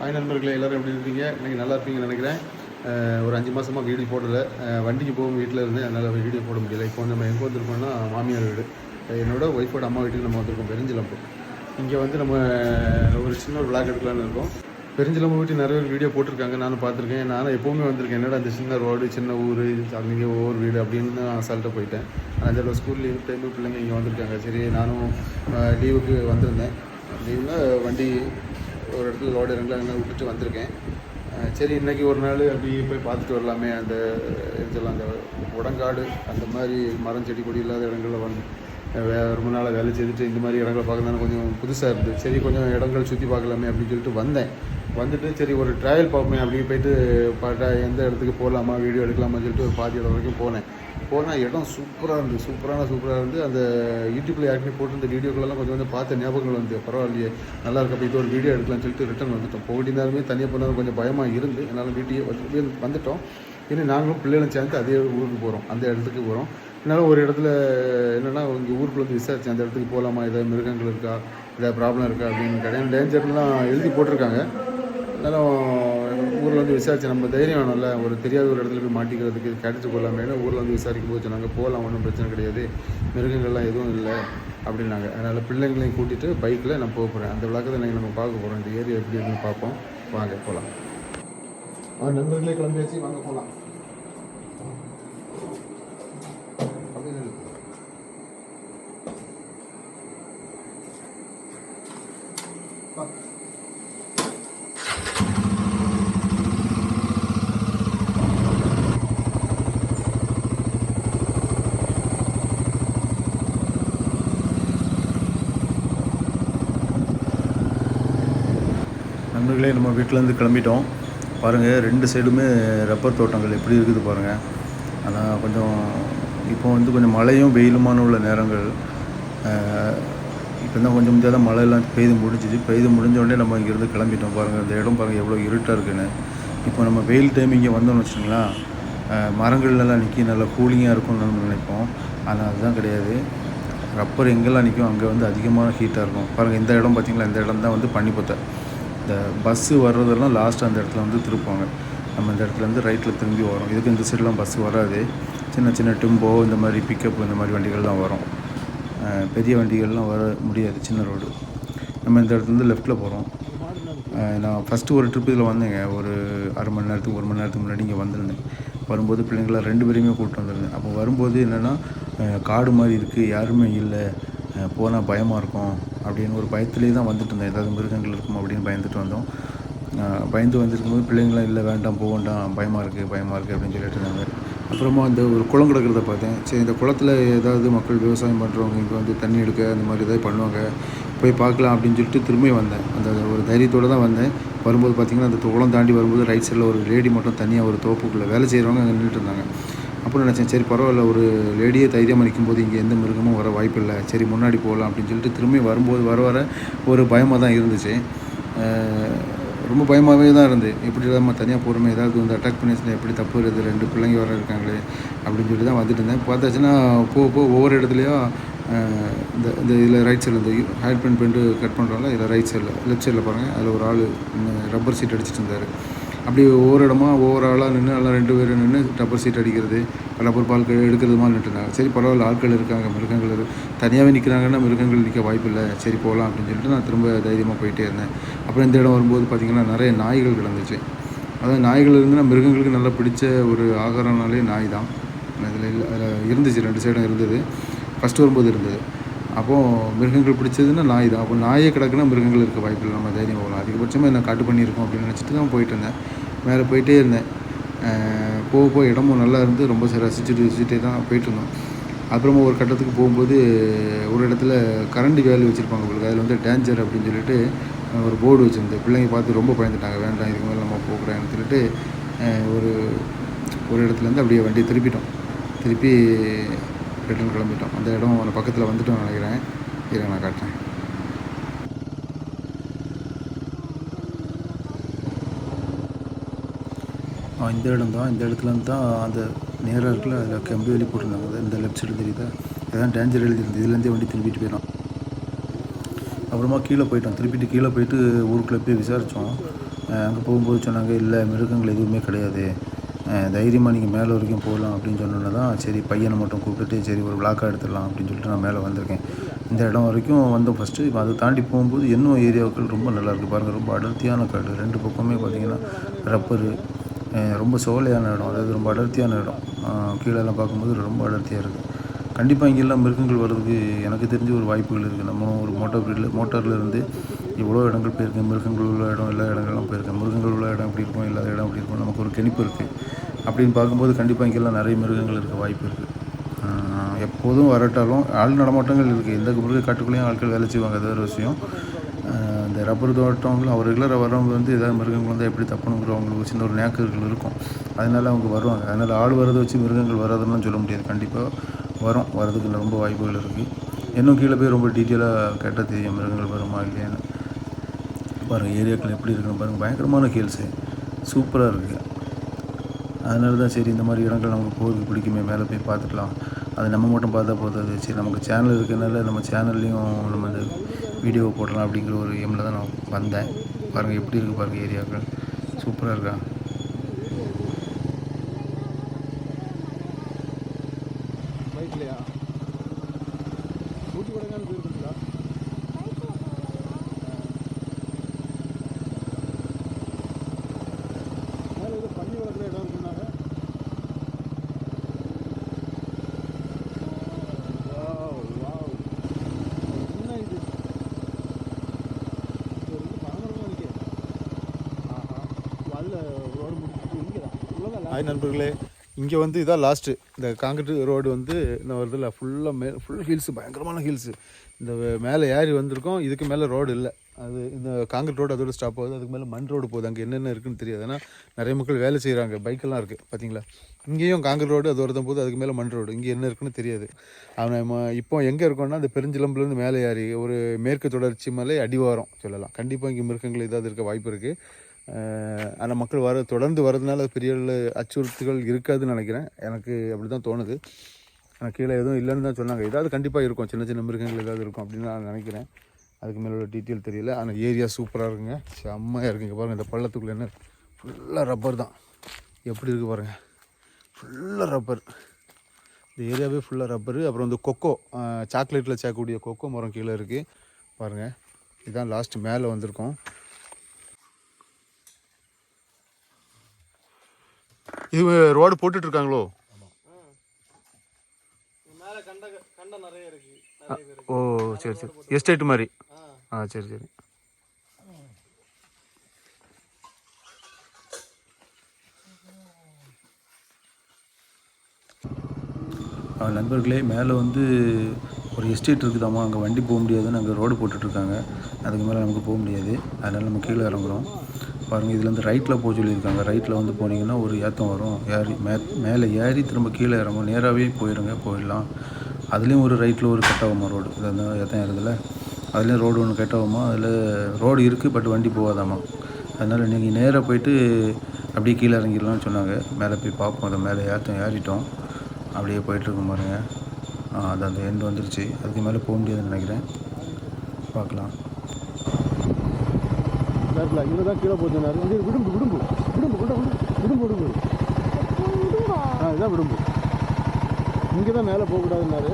Hi நண்பர்களே, எல்லோரும் எப்படி இருக்கீங்க? இன்றைக்கி நல்லா இருப்பீங்கன்னு நினைக்கிறேன். ஒரு 5 மாதமாக வீடியோ போடல. வண்டிக்கு போகும் வீட்டில் இருந்தேன், அதனால் வீடியோ போட முடியல. இப்போ நம்ம எங்கே வந்திருக்கோம்னா மாமியார் வீடு. என்னோட ஒய்ஃபோட அம்மா வீட்டுக்கு நம்ம வந்திருக்கோம், பெருஞ்சிலம்பு. இங்கே வந்து நம்ம ஒரு சின்ன ஒரு விளாக் எடுக்கலான்னு இருக்கோம். பெருஞ்சிலம்பு வீட்டு நிறைய பேர் வீடியோ போட்டிருக்காங்க, நானும் பார்த்துருக்கேன். நானும் எப்போவுமே வந்திருக்கேன். என்னடா அந்த சின்ன ரோடு, சின்ன ஊர், அங்கே ஒவ்வொரு வீடு அப்படின்னு நான் அசால்ட்டாக போயிட்டேன். அதில் ஸ்கூல் லீவ் டைமு பிள்ளைங்க இங்கே வந்திருக்காங்க. சரி, நானும் லீவுக்கு வந்திருந்தேன். லீவில் வண்டி ஒரு இடத்துல லோடு இறங்கலாம் விட்டுட்டு வந்திருக்கேன். சரி, இன்றைக்கி ஒரு நாள் அப்படி போய் பார்த்துட்டு வரலாமே. அந்த இதெல்லாம் அந்த உடங்காடு, அந்த மாதிரி மரம் செடி கொடி இல்லாத இடங்களில் வந்து ரொம்ப நாளாக வேலை செய்துட்டு இந்த மாதிரி இடங்களை பார்க்கறதுனால கொஞ்சம் புதுசாக இருந்தது. சரி, கொஞ்சம் இடங்கள் சுற்றி பார்க்கலாமே அப்படின்னு சொல்லிட்டு வந்துட்டு சரி ஒரு ட்ராவல் பார்ப்போமே அப்படின்னு போயிட்டு பார்த்தா எந்த இடத்துக்கு போகலாமா, வீடியோ எடுக்கலாமான்னு சொல்லிட்டு ஒரு பாதி இடம் வரைக்கும் போனால் இடம் சூப்பராக இருந்து அந்த யூடியூப்பில் யாருக்குமே போட்டு இந்த வீடியோக்களெல்லாம் கொஞ்சம் பார்த்த ஞாபகங்கள் வந்து பரவாயில்லையே, நல்லா இருக்கு. அப்போ இது ஒரு வீடியோ எடுக்கலாம்னு சொல்லிட்டு ரிட்டன் வந்துட்டோம். போயிட்டு தனியாக போனாலும் கொஞ்சம் பயமாக இருந்து என்னால் வீட்டையே வந்துட்டோம். இனி நாங்களும் பிள்ளைகளும் சேர்ந்து அதே ஊருக்கு போகிறோம், அந்த இடத்துக்கு போகிறோம். என்னால் ஒரு இடத்துல என்னென்னா இங்கே ஊருக்குள்ள வந்து விசாரித்தேன், அந்த இடத்துக்கு போகலாமா, ஏதாவது மிருகங்கள் இருக்கா, ஏதாவது ப்ராப்ளம் இருக்கா அப்படின்னு கிடையாது. டேஞ்சர்லாம் எழுதி போட்டிருக்காங்க. இருந்தாலும் ஊரில் வந்து விசாரிச்சு நம்ம தைரியம் வேணும்ல, ஒரு தெரியாத ஒரு இடத்துல போய் மாட்டிக்கிறதுக்கு கேட்டுட்டு கொள்ளாமேனு ஊரில் வந்து விசாரிக்கும் போது சொன்னாங்க, போகலாம், ஒன்றும் பிரச்சனை கிடையாது, மிருகங்கள்லாம் எதுவும் இல்லை அப்படின்னாங்க. அதனால் பிள்ளைங்களையும் கூட்டிகிட்டு பைக்கில் நான் போக போகிறேன். அந்த விளக்கத்தை இன்றைக்கி நம்ம பார்க்க போகிறோம். இந்த ஏரியா எப்படி இருக்குன்னு பார்ப்போம். வாங்க போகலாம். நண்பர்களே கிளம்பியாச்சு, வாங்க போகலாம். நண்பர்களே, நம்ம வீட்டிலேருந்து கிளம்பிட்டோம். பாருங்கள், 2 சைடுமே ரப்பர் தோட்டங்கள் எப்படி இருக்குது பாருங்கள். ஆனால் கொஞ்சம் இப்போ வந்து கொஞ்சம் மழையும் வெயிலுமான உள்ள நேரங்கள். இப்போ தான் கொஞ்சம் முடியாத மழையெல்லாம் பெய்து முடிஞ்ச உடனே நம்ம இங்கேருந்து கிளம்பிட்டோம். பாருங்கள், இந்த இடம் பாருங்கள் எவ்வளோ இருட்டாக இருக்குன்னு. இப்போ நம்ம வெயில் டைம் இங்கே வந்தோம்னு வச்சுங்களேன், மரங்கள்லாம் நிற்கி நல்லா கூலிங்காக இருக்கும்னு நம்ம நினைப்போம். ஆனால் அதுதான் கிடையாது. ரப்பர் எங்கெல்லாம் நிற்கும் அங்கே வந்து அதிகமான ஹீட்டாக இருக்கும். பாருங்கள், இந்த இடம் பார்த்திங்களா, இந்த இடம் தான் வந்து பனிப்பத்தை. இந்த பஸ்ஸு வர்றதெல்லாம் லாஸ்ட்டு அந்த இடத்துல வந்து திருப்புவாங்க. நம்ம இந்த இடத்துலேருந்து ரைட்டில் திரும்பி வரோம். இதுக்கு இந்த சைடெலாம் பஸ்ஸு வராது. சின்ன சின்ன டிம்போ, இந்த மாதிரி பிக்கப், இந்த மாதிரி வண்டிகள் தான் வரும். பெரிய வண்டிகள்லாம் வர முடியாது, சின்ன ரோடு. நம்ம இந்த இடத்துலேருந்து லெஃப்ட்டில் போகிறோம். நான் ஃபஸ்ட்டு ஒரு ட்ரிப் இதில் வந்தேங்க. ஒரு அரை மணி நேரத்துக்கு 1 மணி நேரத்துக்கு முன்னாடி இங்கே வந்திருந்தேன். வரும்போது பிள்ளைங்களாம் 2 பேரையுமே கூப்பிட்டு வந்திருந்தேன். அப்போ வரும்போது என்னென்னா, காடு மாதிரி இருக்குது, யாருமே இல்லை, போனால் பயமாக இருக்கும் அப்படின்னு ஒரு பயத்துலேயே தான் வந்துட்டு இருந்தேன். ஏதாவது மிருகங்கள் இருக்கும் அப்படின்னு பயந்துட்டு வந்தோம். பயந்து வந்துருக்கும்போது பிள்ளைங்களாம் இல்லை, வேண்டாம், போக வேண்டாம், பயமாக இருக்குது அப்படின்னு சொல்லிட்டு இருந்தாங்க. அப்புறமா அந்த ஒரு குளம் கிடக்கிறத பார்த்தேன். சரி, இந்த குளத்தில் ஏதாவது மக்கள் விவசாயம் பண்ணுறவங்க இங்கே வந்து தண்ணி எடுக்க அந்த மாதிரி ஏதாவது பண்ணுவாங்க, போய் பார்க்கலாம் அப்படின்னு சொல்லிட்டு திரும்பி வந்தேன். அந்த ஒரு தைரியத்தோடு தான் வந்தேன். வரும்போது பார்த்திங்கன்னா, அந்த குளம் தாண்டி வரும்போது ரைட் சைடில் ஒரு லேடி மட்டும் தனியாக ஒரு தோப்புக்குள்ளே வேலை செய்கிறவங்க அங்கே நின்றுட்டு இருந்தாங்க. அப்புறம் நினச்சேன், சரி பரவாயில்ல, ஒரு லேடியே தைரியமாக நிற்கும்போது இங்கே எந்த மிருகமும் வர வாய்ப்பு இல்லை, சரி முன்னாடி போகலாம் அப்படின்னு சொல்லிட்டு திரும்பி வரும்போது வர ஒரு பயமாக தான் இருந்துச்சு. ரொம்ப பயமாகவே தான் இருந்தது. எப்படி நம்ம தனியாக போகிறோமே, ஏதாவது வந்து அட்டாக் பண்ணிச்சுன்னா எப்படி தப்பு வருது, 2 பிள்ளைங்க வர இருக்காங்களே அப்படின்னு சொல்லி தான் வந்துட்டு இருந்தேன். பார்த்தாச்சுன்னா போக ஒவ்வொரு இடத்துலையும் இந்த இதில் ரைட் சைடில் இந்த ஹேர் பெயிண்ட் கட் பண்ணுறாங்க. இதில் ரைட் சைடில் லெஃப்ட் சைடில் பாருங்கள், அதில் ஒரு ஆள் ரப்பர் சீட் அடிச்சுட்டு இருந்தார். அப்படி ஒவ்வொரு இடமா ஒவ்வொரு ஆளாக நின்று, எல்லாம் 2 பேர் நின்று ரப்பர் சீட் அடிக்கிறது, ரப்பர் பால் எடுக்கிறது மாதிரி நின்றுருந்தாங்க. சரி பரவாயில்ல, ஆட்கள் இருக்காங்க, மிருகங்கள் தனியாகவே நிற்கிறாங்கன்னா மிருகங்கள் நிற்க வாய்ப்பு இல்லை, சரி போகலாம் அப்படின்னு சொல்லிட்டு நான் திரும்ப தைரியமாக போயிட்டே இருந்தேன். அப்புறம் இந்த இடம் வரும்போது பார்த்திங்கன்னா நிறைய நாய்கள் கிடந்துச்சு. அதாவது நாய்கள் இருந்துன்னா மிருகங்களுக்கு நல்லா பிடிச்ச ஒரு ஆகாரம்னாலே நாய் தான். அதில் இருந்துச்சு, 2 சைடும் இருந்தது. ஃபஸ்ட்டு வரும்போது இருந்தது. அப்போது மிருகங்கள் பிடிச்சதுன்னா நாய் தான். அப்போ நாயே கிடக்குன்னா மிருகங்கள் இருக்க வாய்ப்பு இல்லை, நம்ம தைரியம் போகலாம். அதிகபட்சமாக என்ன காட்டு பண்ணியிருக்கோம் அப்படின்னு நினச்சிட்டு தான் போயிட்டு இருந்தேன். மேலே போயிட்டே இருந்தேன். போக இடமும் நல்லா இருந்து ரொம்ப ரசிச்சுட்டே தான் போயிட்டுருந்தோம். அப்புறமா ஒரு கட்டத்துக்கு போகும்போது ஒரு இடத்துல கரண்ட் வேலி வச்சுருப்பாங்க உங்களுக்கு, அதில் வந்து டேஞ்சர் அப்படின்னு சொல்லிட்டு ஒரு போர்டு வச்சுருந்தேன். பிள்ளைங்க பார்த்து ரொம்ப பயந்துட்டாங்க, வேண்டாம் இதுக்கு மேலே நம்ம போகக்கூடாதுன்னு சொல்லிட்டு ஒரு இடத்துலேருந்து அப்படியே வண்டியை திருப்பி ரிட்டர்ன் கிளம்பிட்டோம். அந்த இடம் பக்கத்தில் வந்துட்டோம்னு நினைக்கிறேன். இதை நான் காட்டுறேன். இந்த இடம் தான். இந்த இடத்துலேருந்து தான் அந்த நேராக இருக்குல்ல, அதில் கம்பி வேலி போட்டிருந்தாங்க. இந்த லெஃப்ட் சைடு தெரியுதா, அதான் டேஞ்சர் எழுதிருந்தது. இதுலேருந்தே வண்டி திரும்பிட்டு போயிடும். அப்புறமா கீழே போயிட்டு ஊருக்குள்ளே போய் விசாரித்தோம். அங்கே போகும்போது சொன்னாங்க, இல்லை மிருகங்கள் எதுவுமே கிடையாது, தைரியமாக நீங்கள் மேலே வரைக்கும் போகலாம் அப்படின்னு சொன்னோன்னே தான் சரி பையனை மட்டும் கூப்பிட்டுட்டு சரி ஒரு விளாக்காக எடுத்துடலாம் அப்படின்னு சொல்லிட்டு நான் மேலே வந்திருக்கேன். இந்த இடம் வரைக்கும் வந்தோம் ஃபஸ்ட்டு. இப்போ அதை தாண்டி போகும்போது இன்னும் ஏரியாக்கள் ரொம்ப நல்லாயிருக்கு பாருங்கள். ரொம்ப அடர்த்தியான காடு, 2 பக்கமே பார்த்திங்கன்னா ரப்பரு, ரொம்ப சோலையான இடம், அதாவது ரொம்ப அடர்த்தியான இடம். கீழெல்லாம் பார்க்கும்போது ரொம்ப அடர்த்தியாக இருக்குது. கண்டிப்பாக இங்கெல்லாம் மிருகங்கள் வர்றதுக்கு எனக்கு தெரிஞ்ச ஒரு வாய்ப்புகள் இருக்குது. நம்ம ஒரு மோட்டாரில் இருந்து இவ்வளோ இடங்கள் போயிருக்கேன். மிருகங்கள் உள்ள இடம் எல்லா இடங்கள்லாம் போயிருக்கேன். மிருகங்கள் உள்ள இடம் எப்படி இருக்கும், இல்லாத இடம் எப்படி இருக்கும், நமக்கு ஒரு கணிப்பு இருக்குது. அப்படின்னு பார்க்கும்போது கண்டிப்பாக இங்கெல்லாம் நிறைய மிருகங்கள் இருக்க வாய்ப்பு இருக்குது. எப்போதும் வரட்டாலும் ஆள் நடமாட்டங்கள் இருக்குது. எந்த மிருக காட்டுக்குள்ளேயும் ஆட்கள் வேலை செய்வாங்க, அது ஒரு விஷயம். இந்த ரப்பர் தோட்டங்களும் அவர் ரெகுலராக வரவங்க வந்து ஏதாவது மிருகங்கள் வந்து எப்படி தப்பணுங்கிற அவங்களுக்கு சின்ன ஒரு நேக்கர்கள் இருக்கும். அதனால் அவங்க வருவாங்க. அதனால் ஆள் வரதை வச்சு மிருகங்கள் வராதுன்னு சொல்ல முடியாது. கண்டிப்பாக வரதுக்கு ரொம்ப வாய்ப்புகள் இருக்குது. இன்னும் கீழே போய் ரொம்ப டீட்டெயிலாக கேட்டால் தெரியும் மிருகங்கள் வருமா இல்லையான்னு. பாருங்கள் ஏரியாக்கள் எப்படி இருக்குன்னு பாருங்கள். பயங்கரமான ஹில்ஸு, சூப்பராக இருக்குது. அதனால தான் சரி இந்த மாதிரி இடங்கள் நமக்கு போகிறதுக்கு பிடிக்குமே, மேலே போய் பார்த்துக்கலாம். அது நம்ம மட்டும் பார்த்தா போதாது, சரி நமக்கு சேனல் இருக்கிறதுனால நம்ம சேனல்லையும் நம்ம இந்த வீடியோவை போடலாம் அப்படிங்கிற ஒரு எம்மில் தான் நான் வந்தேன். பாருங்கள் எப்படி இருக்குது பாருங்கள், ஏரியாக்கள் சூப்பராக இருக்கா. பைக்லையா ஊட்டி கொடைக்கானல் போயிருக்கீங்களா? மேலே ஏதோ பண்ணி வளர்க்குற இடம் இருக்குன்னாங்க. என்ன இது பரமரமாக இருக்கு. அதில் ரோடு முடிச்சுட்டு இங்கே தான் இவ்வளோதான். ஹாய் நண்பர்களே, இங்கே வந்து இதான் லாஸ்ட்டு. இந்த காங்கிரீட் ரோடு வந்து இந்த வருதில்ல ஃபுல்லாக ஃபுல் ஹில்ஸு, பயங்கரமான ஹில்ஸு. இந்த மேலே ஏறி வந்திருக்கோம், இதுக்கு மேலே ரோடு இல்லை. அது இந்த காங்கிரீட் ரோடு அதோட ஸ்டாப் ஆகுது, அதுக்கு மேலே மண் ரோடு போகுது. அங்கே என்னென்ன இருக்குதுன்னு தெரியாது. ஏன்னா நிறைய மக்கள் வேலை செய்கிறாங்க, பைக்கெல்லாம் இருக்குது பார்த்தீங்களா. இங்கேயும் காங்கிரீட் ரோடு அது வரதும் போது, அதுக்கு மேலே மண் ரோடு. இங்கே என்ன இருக்குன்னு தெரியாது. நம்ம இப்போ எங்கே இருக்கோம்னா அந்த பெருஞ்சிலம்புலேருந்து மேலே ஏறி ஒரு மேற்கு தொடர்ச்சி மலை அடிவாரம் சொல்லலாம். கண்டிப்பாக இங்கே மிருகங்கள் ஏதாவது இருக்க வாய்ப்பு இருக்குது. ஆனால் மக்கள் தொடர்ந்து வரதுனால பெரிய அச்சுறுத்தல்கள் இருக்காதுன்னு நினைக்கிறேன். எனக்கு அப்படி தான் தோணுது. ஆனால் கீழே எதுவும் இல்லைன்னு தான் சொன்னாங்க. ஏதாவது கண்டிப்பாக இருக்கும், சின்ன சின்ன மிருகங்கள் ஏதாவது இருக்கும் அப்படின்னு நான் நினைக்கிறேன். அதுக்கு மேலே உள்ள டீட்டெயில் தெரியல. ஆனால் ஏரியா சூப்பராக இருக்குங்க, செம்மையாக இருக்குங்க. பாருங்கள் இந்த பள்ளத்துக்குள்ளே என்ன ஃபுல்லாக ரப்பர் தான். எப்படி இருக்குது பாருங்கள், ஃபுல்லாக ரப்பர். இந்த ஏரியாவே ஃபுல்லாக ரப்பரு. அப்புறம் வந்து கொக்கோ, சாக்லேட்டில் சேர்க்கக்கூடிய கொக்கோ மரம் கீழே இருக்குது பாருங்கள். இதுதான் லாஸ்ட்டு மேலே வந்திருக்கோம். இது ரோடு போட்டுட்ருக்காங்களோ? ஓ சரி சரி, எஸ்டேட் மாதிரி. சரி சரி. நண்பர்களே, மேலே வந்து ஒரு எஸ்டேட் இருக்குதாம்மா, அங்கே வண்டி போக முடியாதுன்னு அங்கே ரோடு போட்டுட்ருக்காங்க. அதுக்கு மேலே நமக்கு போக முடியாது. அதனால் நம்ம கீழே இறங்குறோம். பாருங்கள், இதுலேருந்து ரைட்டில் போக சொல்லியிருக்காங்க. ரைட்டில் வந்து போனீங்கன்னா ஒரு ஏற்றம் வரும், மேலே ஏறி திரும்ப கீழே இறங்கும். நேராகவே போயிடலாம். அதுலேயும் ஒரு ரைட்டில் ஒரு கட்டாகுமா ரோடு, அந்த ஏற்றம் ஏறுதில்ல, அதுலேயும் ரோடு ஒன்று கட்டாகுமா. அதில் ரோடு இருக்குது, பட் வண்டி போகாதாம்மா. அதனால் நீங்கள் நேராக போயிட்டு அப்படியே கீழே இறங்கிடலாம்னு சொன்னாங்க. மேலே போய் பார்ப்போம். அதை மேலே ஏறிட்டோம், அப்படியே போயிட்டுருக்கோம் பாருங்க. அது அந்த எண்டு வந்துருச்சு. அதுக்கு மேலே போக முடியாதுன்னு நினைக்கிறேன். பார்க்கலாம். இங்கே தான் கீழே போச்சுனாரு. விடும்பு விடும்பு விடும்பு விடும்பு விடும்பு. இதுதான் விடும்பு. இங்கே தான் மேலே போகக்கூடாதுன்னாரு.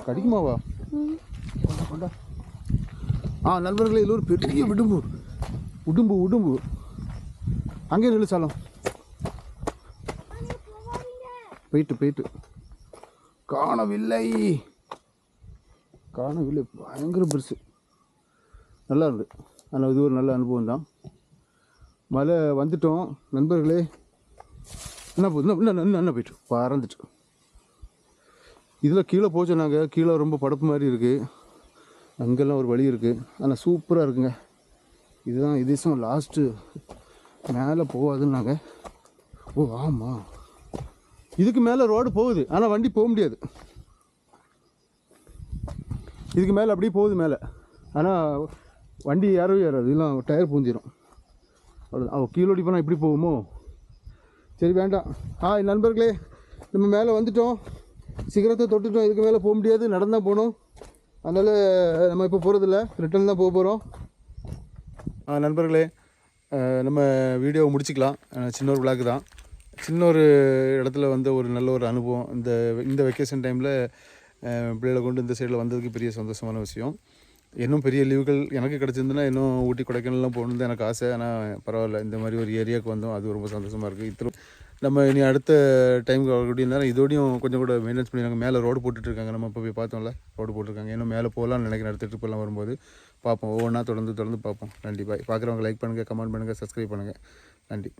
கடிக்குமாவா? நண்பர்களே, இதில் ஒரு பெரிய விடும்பு. உடும்பு அங்கே நிலுச்சாலும் போயிட்டு காணவில்லை. பயங்கர பெருசு, நல்லா இருந்தது. ஆனால் இது ஒரு நல்ல அனுபவம் தான். மலை வந்துட்டோம் நண்பர்களே. என்ன போகுது, என்ன போயிட்டு பறந்துட்டு. இதில் கீழே போச்சோம் நாங்கள். கீழே ரொம்ப படப்பு மாதிரி இருக்குது, அங்கெல்லாம் ஒரு வழி இருக்குது. ஆனால் சூப்பராக இருக்குங்க. இதுதான் இதுதான் லாஸ்ட்டு, மேலே போகாதுன்னாங்க. ஓ ஆமாம், இதுக்கு மேலே ரோடு போகுது, ஆனால் வண்டி போக முடியாது. இதுக்கு மேலே அப்படியே போகுது மேலே, ஆனால் வண்டி ஏறவே ஏறாது. இதெல்லாம் டயர் பூந்திடும். அவ்வளோதான். கீழோடி போனால் எப்படி போகுமோ? சரி வேண்டாம். நண்பர்களே, நம்ம மேலே வந்துட்டோம், சிகரத்தை தொட்டுட்டோம். இதுக்கு மேலே போக முடியாது, நடந்தான் போகணும். அதனால் நம்ம இப்போ போகிறதில்ல, ரிட்டர்ன் தான் போக போகிறோம். நண்பர்களே, நம்ம வீடியோவை முடிச்சிக்கலாம். சின்ன ஒரு விளாக் தான். சின்ன ஒரு இடத்துல வந்து ஒரு நல்ல ஒரு அனுபவம். இந்த வெக்கேஷன் டைமில் பிள்ளைகளை கொண்டு இந்த சைடில் வந்ததுக்கு பெரிய சந்தோஷமான விஷயம். இன்னும் பெரிய லீவுகள் எனக்கு கிடச்சிருந்துன்னா இன்னும் ஊட்டி கொடைக்கானல்லாம் போகணுன்னு தான் எனக்கு ஆசை. ஆனால் பரவாயில்ல, இந்த மாதிரி ஒரு ஏரியாவுக்கு வந்தோம், அது ரொம்ப சந்தோஷமாக இருக்குது. நம்ம இனி அடுத்த டைமுக்கு வரக்கூடிய நேரம் இதோடையும் கொஞ்சம் கூட மெயின்டெனன்ஸ் பண்ணிடுறாங்க. மேலே ரோடு போட்டுட்ருக்காங்க, நம்ம இப்போ போய் பார்த்தோம்ல, ரோடு போட்டிருக்காங்க. இன்னும் மேலே போகலான்னு நினைக்கிறேன். அடுத்த ட்ரிப்பெல்லாம் வரும்போது பார்ப்போம், ஒவ்வொன்றா தொடர்ந்து பார்ப்போம். நன்றி, பாய். பார்க்குறவங்க லைக் பண்ணுங்கள், கமெண்ட் பண்ணுங்கள், சப்ஸ்கிரைப் பண்ணுங்கள். நன்றி.